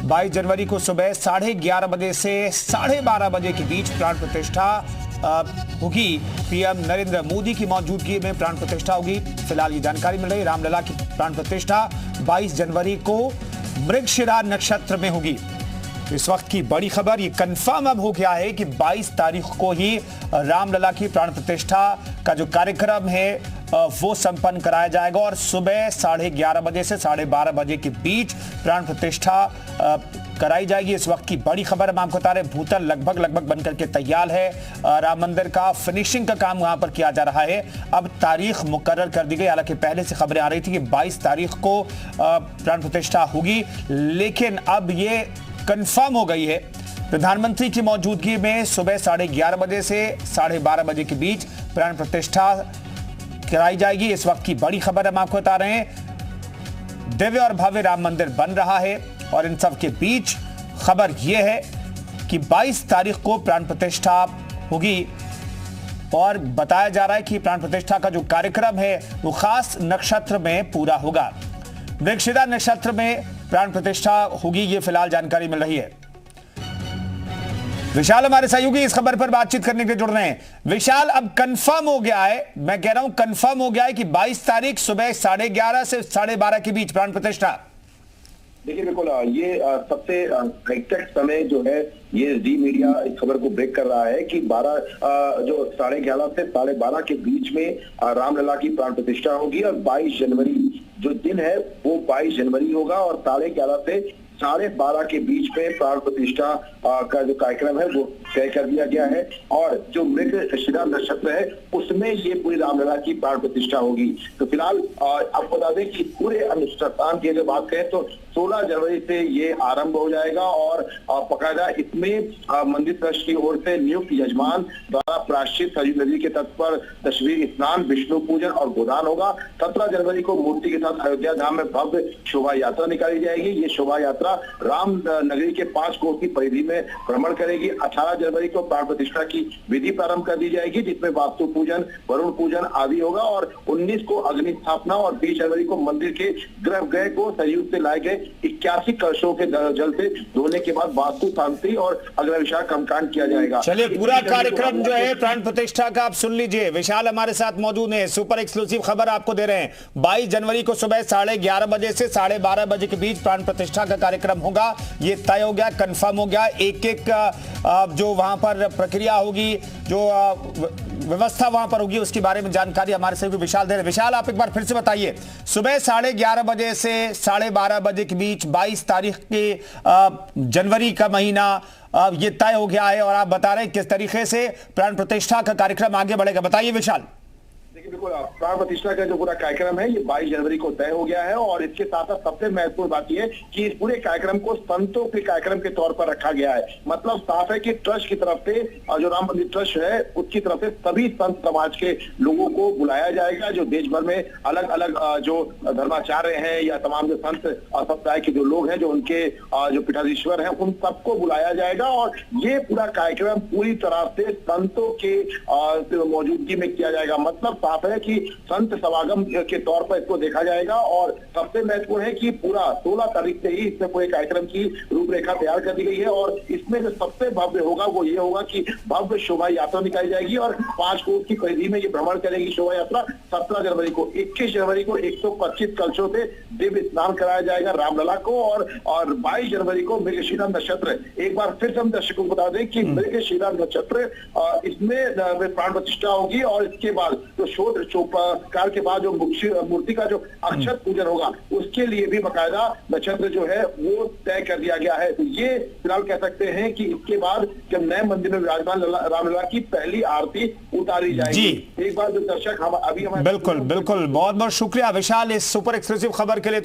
22 जनवरी को सुबह 11:30 बजे से 12:30 बजे के बीच प्राण प्रतिष्ठा होगी। पीएम नरेंद्र मोदी की मौजूदगी में प्राण प्रतिष्ठा होगी। फिलहाल ये जानकारी मिल रही है, रामलला की प्राण प्रतिष्ठा 22 जनवरी को मृगशिरा नक्षत्र में होगी। इस वक्त की बड़ी खबर, ये कंफर्म अब हो गया है कि 22 तारीख को ही रामलला की प्राण प्रतिष्ठा का जो कार्यक्रम है वो संपन्न कराया जाएगा और सुबह 11:30 बजे से 12:30 बजे के बीच प्राण प्रतिष्ठा कराई जाएगी। इस वक्त की बड़ी खबर हम आपको बता रहे, भूतल लगभग बनकर के तैयार है। राम मंदिर का फिनिशिंग का काम वहां पर किया जा रहा है। अब तारीख मुकर्रर कर दी गई। हालांकि पहले से खबरें आ रही थी कि 22 तारीख को प्राण प्रतिष्ठा होगी, लेकिन अब ये कंफर्म हो गई है। प्रधानमंत्री की मौजूदगी में सुबह 11:30 बजे से 12:30 बजे के बीच प्राण प्रतिष्ठा कराई जाएगी। इस वक्त की बड़ी खबर हम आपको बता रहे हैं, दिव्य और भव्य राम मंदिर बन रहा है और इन सब के बीच खबर यह है कि 22 तारीख को प्राण प्रतिष्ठा होगी और बताया जा रहा है कि प्राण प्रतिष्ठा का जो कार्यक्रम है वो खास नक्षत्र में पूरा होगा। मृगशिरा नक्षत्र में प्राण प्रतिष्ठा होगी, ये फिलहाल जानकारी मिल रही है। विशाल हमारे सहयोगी इस खबर पर बातचीत करने के लिए जुड़ रहे हैं। विशाल, अब कंफर्म हो गया है, मैं कह रहा हूं कंफर्म हो गया है कि 22 तारीख सुबह 11:30 से 12:30 के बीच प्राण प्रतिष्ठा। देखिए बिल्कुल, ये सबसे एग्जैक्ट समय जो है ये जी मीडिया इस खबर को ब्रेक कर रहा है कि 11:30 से 12:30 के बीच में रामलला की प्राण प्रतिष्ठा होगी और 22 जनवरी जो दिन है वो 22 जनवरी होगा और 11:30 से 12:30 के बीच में प्राण प्रतिष्ठा का जो कार्यक्रम है वो तय कर दिया गया है और जो मृगशिरा नक्षत्र है उसमें ये पूरी रामलला की प्राण प्रतिष्ठा होगी। तो फिलहाल आपको बता दें कि पूरे अनुष्ठान की अगर बात करें तो 16 जनवरी से ये आरंभ हो जाएगा और बकायदा इसमें मंदिर ट्रस्ट की ओर से नियुक्त यजमान द्वारा प्रायश्चित सरयू नदी के तट पर तस्वीर स्नान, विष्णु पूजन और गोदान होगा। 17 जनवरी को मूर्ति के साथ अयोध्या धाम में भव्य शोभा यात्रा निकाली जाएगी। ये शोभा यात्रा राम नगरी के 5 कोस की परिधि में भ्रमण करेगी। 18 जनवरी को प्राण प्रतिष्ठा की विधि प्रारंभ कर दी जाएगी जिसमें वास्तु पूजन, वरुण पूजन आदि होगा और 19 को अग्नि स्थापना और 20 जनवरी को मंदिर के गर्भगृह को सरयू से लाए गए 81 कलशों के जल से धोने के बाद वास्तु शांति और अग्निशामन कर्मकांड किया जाएगा। चलिए, पूरा कार्यक्रम जो है प्राण प्रतिष्ठा का आप सुन लीजिए। विशाल हमारे साथ मौजूद है, सुपर एक्सक्लूसिव खबर आपको दे रहे हैं। 22 जनवरी को सुबह 11:30 बजे से 12:30 बजे के बीच प्राण प्रतिष्ठा का कार्यक्रम होगा। ये तय हो गया, कंफर्म हो गया। एक जो वहां पर प्रक्रिया होगी, जो व्यवस्था वहां पर होगी, उसके बारे में जानकारी हमारे सहयोगी विशाल दे रहे हैं। विशाल, आप एक बार फिर से बताइए, सुबह 11:30 बजे से 12:30 बजे के बीच 22 तारीख के जनवरी का महीना ये तय हो गया है और आप बता रहे हैं किस तरीके से प्राण प्रतिष्ठा का कार्यक्रम आगे बढ़ेगा। बताइए विशाल। देखिए बिल्कुल, प्राण प्रतिष्ठा का जो पूरा कार्यक्रम है ये 22 जनवरी को तय हो गया है और इसके साथ साथ सबसे महत्वपूर्ण बात यह है कि इस पूरे कार्यक्रम को संतों के कार्यक्रम के तौर पर रखा गया है। मतलब साफ है कि ट्रस्ट की तरफ से जो राम मंदिर ट्रस्ट है उसकी तरफ से सभी संत समाज के लोगों को बुलाया जाएगा। जो देश भर में अलग अलग जो धर्माचार्य हैं या तमाम जो संत संप्रदाय के जो लोग हैं, जो उनके जो पीठाधीश्वर हैं, उन सबको बुलाया जाएगा और ये पूरा कार्यक्रम पूरी तरह से संतों के मौजूदगी में किया जाएगा। मतलब साफ है कि संत समागम के तौर पर इसको देखा जाएगा और सबसे महत्वपूर्ण है कि पूरा 16 तारीख से ही इसमें पूरे कार्यक्रम की रूपरेखा तैयार कर दी गई है और इसमें जो सबसे भव्य होगा वो ये होगा कि भव्य शोभा यात्रा निकाली जाएगी और 5 कोस की परिधि में ये भ्रमण करेगी शोभा यात्रा। 17 जनवरी को 21 जनवरी को 125 कलशों से दिव्य स्नान कराया जाएगा रामलला को और 22 जनवरी को मृगशिरा नक्षत्र। एक बार फिर से हम दर्शकों को बता दें कि मृगशिरा नक्षत्र इसमें प्राण प्रतिष्ठा होगी और इसके बाद जो चौपाकार के बाद जो मूर्ति का जो अक्षत पूजन होगा उसके लिए भी बकायदा नक्षत्र जो है वो तय कर दिया गया है। तो ये फिलहाल कह सकते हैं कि इसके बाद जब नए मंदिर में विराजमान रामलला की पहली आरती उतारी जाएगी। एक बार जो दर्शक हम अभी हमारे बिल्कुल बहुत बहुत शुक्रिया विशाल इस सुपर एक्सक्लूसिव खबर के लिए। तो